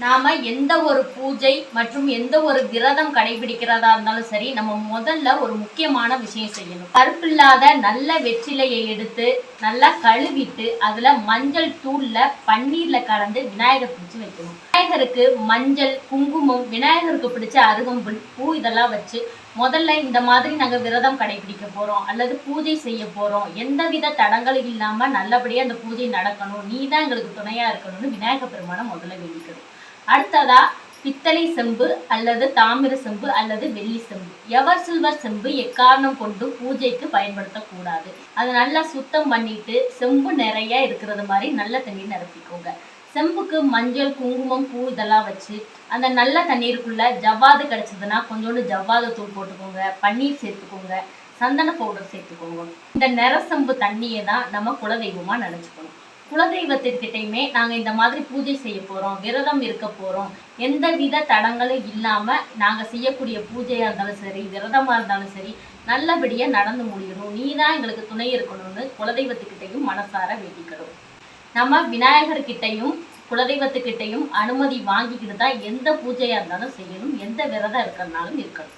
நாம எந்த ஒரு பூஜை மற்றும் எந்த ஒரு விரதம் கடைபிடிக்கிறதா இருந்தாலும் சரி, நம்ம முதல்ல ஒரு முக்கியமான விஷயம் செய்யணும். கருப்பில்லாத நல்ல வெற்றிலையை எடுத்து நல்லா கழுவிட்டு அதுல மஞ்சள் தூள்ல பன்னீர்ல கலந்து விநாயகர் பிடிச்சு வைக்கணும். விநாயகருக்கு மஞ்சள், குங்குமம், விநாயகருக்கு பிடிச்ச அருகம்புல், பூ இதெல்லாம் வச்சு முதல்ல இந்த மாதிரி நாங்கள் விரதம் கடைபிடிக்க போறோம் அல்லது பூஜை செய்ய போறோம், எந்தவித தடங்களும் இல்லாம நல்லபடியா அந்த பூஜை நடக்கணும், நீ தான் எங்களுக்கு துணையா இருக்கணும்னு விநாயகர் பெருமானை முதல்ல வேண்டிக்கணும். அடுத்ததா பித்தளை செம்பு அல்லது தாமிர செம்பு அல்லது வெள்ளி செம்பு, எவர் சில்வர் செம்பு எக்காரணம் கொண்டு பூஜைக்கு பயன்படுத்தக்கூடாது. அதை நல்லா சுத்தம் பண்ணிட்டு செம்பு நிறைய இருக்கிறது மாதிரி நல்ல தண்ணீர் நிரப்பிக்கோங்க. செம்புக்கு மஞ்சள், குங்குமம், பூ இதெல்லாம் வச்சு அந்த நல்ல தண்ணீருக்குள்ள ஜவ்வாது கிடைச்சதுன்னா கொஞ்சோண்டு ஜவ்வாது தூள் போட்டுக்கோங்க, பன்னீர் சேர்த்துக்கோங்க, சந்தன பவுடர் சேர்த்துக்கோங்க. இந்த நிறசெம்பு தண்ணியை தான் நம்ம குலதெய்வமா நினைச்சுக்கணும். குலதெய்வத்திற்கிட்டையுமே நாங்கள் இந்த மாதிரி பூஜை செய்ய போகிறோம், விரதம் இருக்க போகிறோம், எந்தவித தடங்களும் இல்லாமல் நாங்கள் செய்யக்கூடிய பூஜையாக இருந்தாலும் சரி, விரதமாக இருந்தாலும் சரி, நல்லபடியாக நடந்து முடியணும், நீ தான் எங்களுக்கு துணை இருக்கணும்னு குலதெய்வத்துக்கிட்டையும் மனசார வேண்டிக்கணும். நம்ம விநாயகர்கிட்டையும் குலதெய்வத்துக்கிட்டையும் அனுமதி வாங்கிக்கிட்டு தான் எந்த பூஜையாக இருந்தாலும் செய்யணும், எந்த விரதம் இருக்கிறதுனாலும் இருக்கணும்.